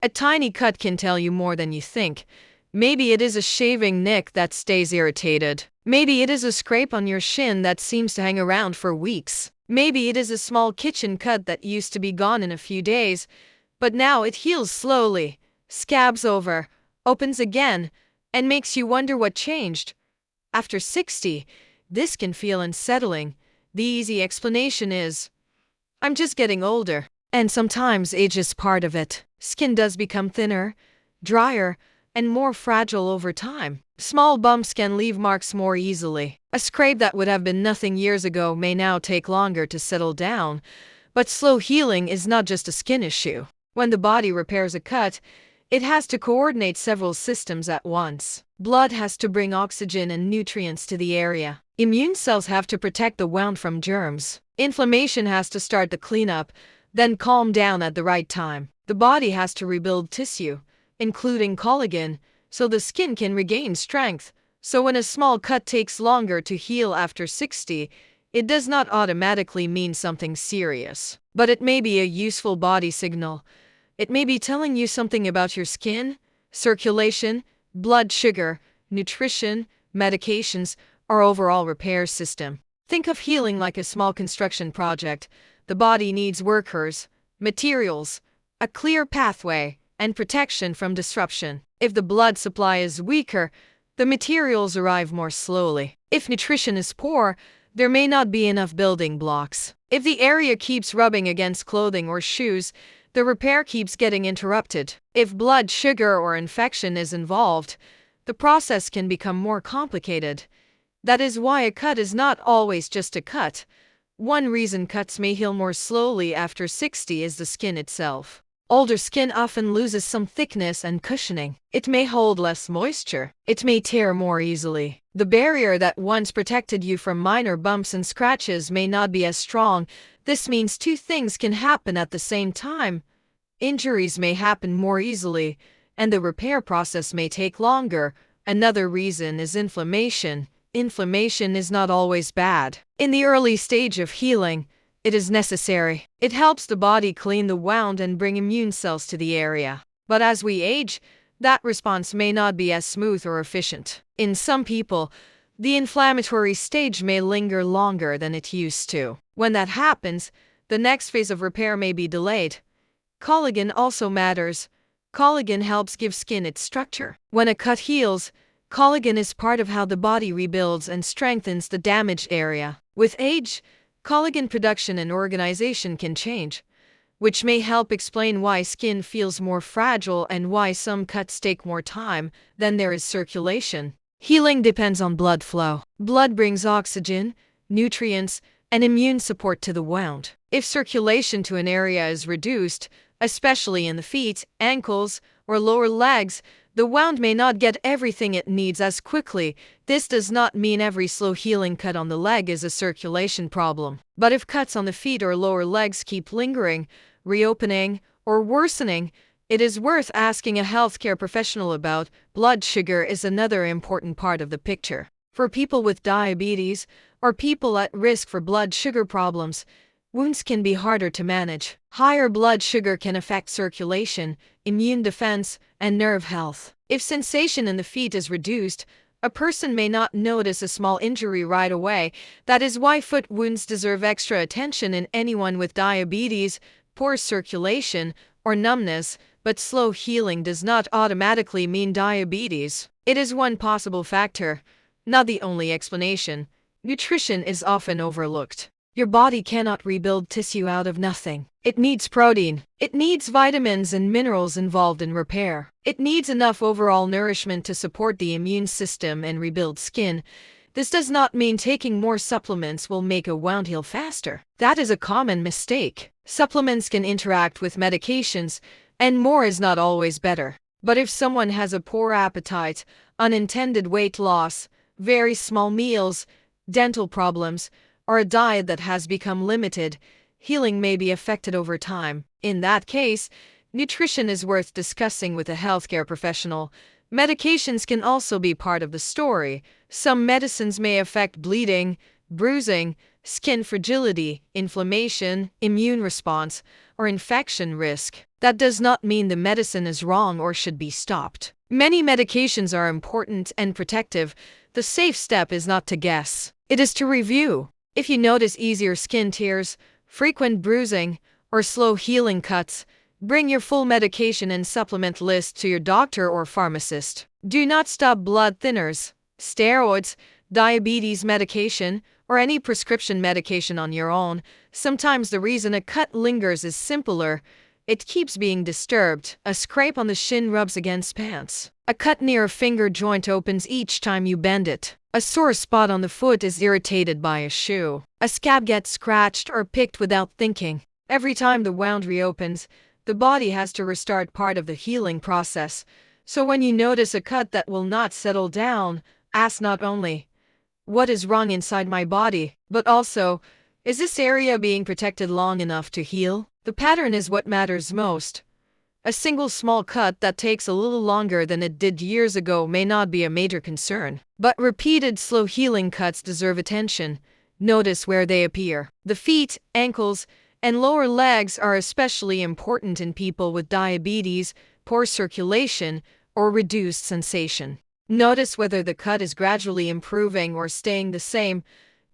A tiny cut can tell you more than you think. Maybe it is a shaving nick that stays irritated. Maybe it is a scrape on your shin that seems to hang around for weeks. Maybe it is a small kitchen cut that used to be gone in a few days, but now it heals slowly, scabs over, opens again, and makes you wonder what changed. After 60, this can feel unsettling. The easy explanation is, I'm just getting older. And sometimes age is part of it. Skin does become thinner, drier, and more fragile over time. Small bumps can leave marks more easily. A scrape that would have been nothing years ago may now take longer to settle down. But slow healing is not just a skin issue. When the body repairs a cut, it has to coordinate several systems at once. Blood has to bring oxygen and nutrients to the area. Immune cells have to protect the wound from germs. Inflammation has to start the cleanup, then calm down at the right time. The body has to rebuild tissue, including collagen, so the skin can regain strength. So when a small cut takes longer to heal after 60, it does not automatically mean something serious. But it may be a useful body signal. It may be telling you something about your skin, circulation, blood sugar, nutrition, medications, or overall repair system. Think of healing like a small construction project. The body needs workers, materials, a clear pathway, and protection from disruption. If the blood supply is weaker, the materials arrive more slowly. If nutrition is poor, there may not be enough building blocks. If the area keeps rubbing against clothing or shoes, the repair keeps getting interrupted. If blood sugar or infection is involved, the process can become more complicated. That is why a cut is not always just a cut. One reason cuts may heal more slowly after 60 is the skin itself. Older skin often loses some thickness and cushioning. It may hold less moisture. It may tear more easily. The barrier that once protected you from minor bumps and scratches may not be as strong. This means two things can happen at the same time. Injuries may happen more easily, and the repair process may take longer. Another reason is inflammation. Inflammation is not always bad. In the early stage of healing, it is necessary. It helps the body clean the wound and bring immune cells to the area. But as we age, that response may not be as smooth or efficient. In some people, the inflammatory stage may linger longer than it used to. When that happens, the next phase of repair may be delayed. Collagen also matters. Collagen helps give skin its structure. When a cut heals, collagen is part of how the body rebuilds and strengthens the damaged area. With age, collagen production and organization can change, which may help explain why skin feels more fragile and why some cuts take more time than there is circulation. Healing depends on blood flow. Blood brings oxygen, nutrients, and immune support to the wound. If circulation to an area is reduced, especially in the feet, ankles, or lower legs, the wound may not get everything it needs as quickly. This does not mean every slow healing cut on the leg is a circulation problem. But if cuts on the feet or lower legs keep lingering, reopening, or worsening, it is worth asking a healthcare professional about. Blood sugar is another important part of the picture. For people with diabetes or people at risk for blood sugar problems, wounds can be harder to manage. Higher blood sugar can affect circulation, immune defense, and nerve health. If sensation in the feet is reduced, a person may not notice a small injury right away. That is why foot wounds deserve extra attention in anyone with diabetes, poor circulation, or numbness. But slow healing does not automatically mean diabetes. It is one possible factor, not the only explanation. Nutrition is often overlooked. Your body cannot rebuild tissue out of nothing. It needs protein. It needs vitamins and minerals involved in repair. It needs enough overall nourishment to support the immune system and rebuild skin. This does not mean taking more supplements will make a wound heal faster. That is a common mistake. Supplements can interact with medications, and more is not always better. But if someone has a poor appetite, unintended weight loss, very small meals, dental problems, or a diet that has become limited, healing may be affected over time. In that case, nutrition is worth discussing with a healthcare professional. Medications can also be part of the story. Some medicines may affect bleeding, bruising, skin fragility, inflammation, immune response, or infection risk. That does not mean the medicine is wrong or should be stopped. Many medications are important and protective. The safe step is not to guess. It is to review. If you notice easier skin tears, frequent bruising, or slow healing cuts, bring your full medication and supplement list to your doctor or pharmacist. Do not stop blood thinners, steroids, diabetes medication, or any prescription medication on your own. Sometimes the reason a cut lingers is simpler. It keeps being disturbed. A scrape on the shin rubs against pants. A cut near a finger joint opens each time you bend it. A sore spot on the foot is irritated by a shoe. A scab gets scratched or picked without thinking. Every time the wound reopens, the body has to restart part of the healing process. So when you notice a cut that will not settle down, ask not only, what is wrong inside my body, but also, is this area being protected long enough to heal? The pattern is what matters most. A single small cut that takes a little longer than it did years ago may not be a major concern, but repeated slow healing cuts deserve attention. Notice where they appear. The feet, ankles, and lower legs are especially important in people with diabetes, poor circulation, or reduced sensation. Notice whether the cut is gradually improving or staying the same.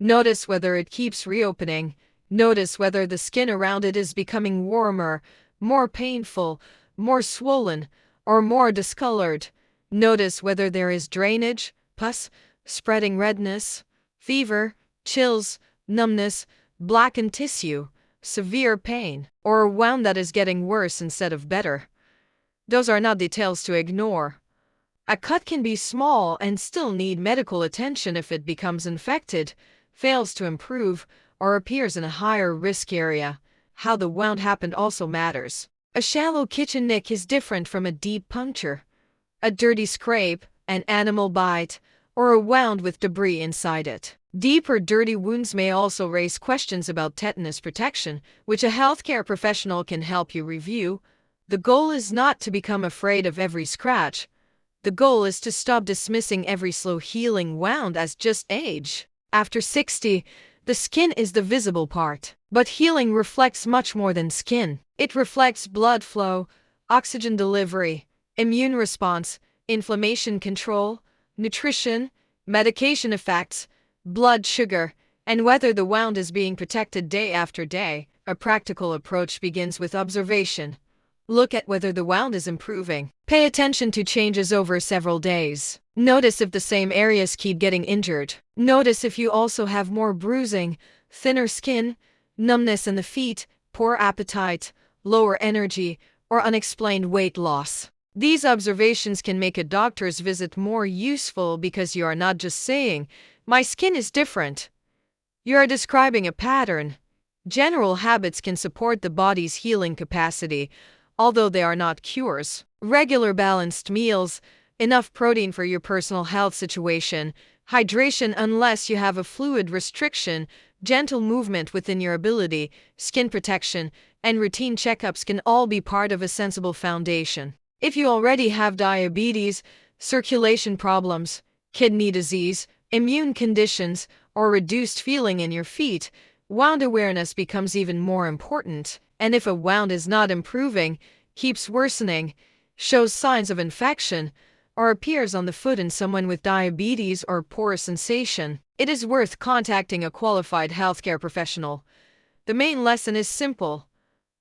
Notice whether it keeps reopening. Notice whether the skin around it is becoming warmer, more painful, more swollen, or more discolored. Notice whether there is drainage, pus, spreading redness, fever, chills, numbness, blackened tissue, severe pain, or a wound that is getting worse instead of better. Those are not details to ignore. A cut can be small and still need medical attention if it becomes infected, fails to improve, or appears in a higher risk area. How the wound happened also matters. A shallow kitchen nick is different from a deep puncture. A dirty scrape, an animal bite, or a wound with debris inside it. Deep or dirty wounds may also raise questions about tetanus protection, which a healthcare professional can help you review. The goal is not to become afraid of every scratch. The goal is to stop dismissing every slow healing wound as just age. After 60, the skin is the visible part. But healing reflects much more than skin. It reflects blood flow, oxygen delivery, immune response, inflammation control, nutrition, medication effects, blood sugar, and whether the wound is being protected day after day. A practical approach begins with observation. Look at whether the wound is improving. Pay attention to changes over several days. Notice if the same areas keep getting injured. Notice if you also have more bruising, thinner skin, numbness in the feet, poor appetite, lower energy, or unexplained weight loss. These observations can make a doctor's visit more useful because you are not just saying, "My skin is different." You are describing a pattern. General habits can support the body's healing capacity, although they are not cures. Regular balanced meals, enough protein for your personal health situation, hydration unless you have a fluid restriction, gentle movement within your ability, skin protection, and routine checkups can all be part of a sensible foundation. If you already have diabetes, circulation problems, kidney disease, immune conditions, or reduced feeling in your feet, wound awareness becomes even more important. And if a wound is not improving, keeps worsening, shows signs of infection, or appears on the foot in someone with diabetes or poor sensation, it is worth contacting a qualified healthcare professional. The main lesson is simple.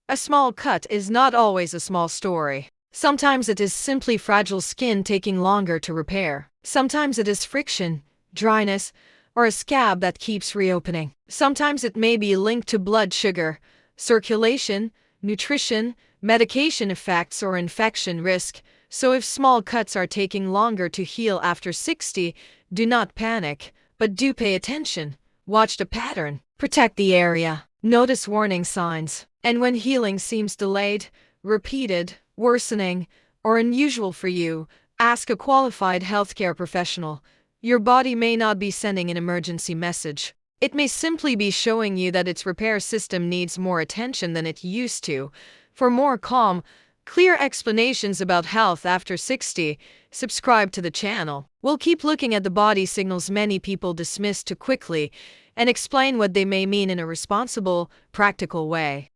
A small cut is not always a small story. Sometimes it is simply fragile skin taking longer to repair. Sometimes it is friction, dryness, or a scab that keeps reopening. Sometimes it may be linked to blood sugar, circulation, nutrition, medication effects, or infection risk. So if small cuts are taking longer to heal after 60, do not panic, but do pay attention. Watch the pattern. Protect the area. Notice warning signs. And when healing seems delayed, repeated, worsening, or unusual for you, ask a qualified healthcare professional. Your body may not be sending an emergency message. It may simply be showing you that its repair system needs more attention than it used to. For more calm, clear explanations about health after 60, subscribe to the channel. We'll keep looking at the body signals many people dismiss too quickly and explain what they may mean in a responsible, practical way.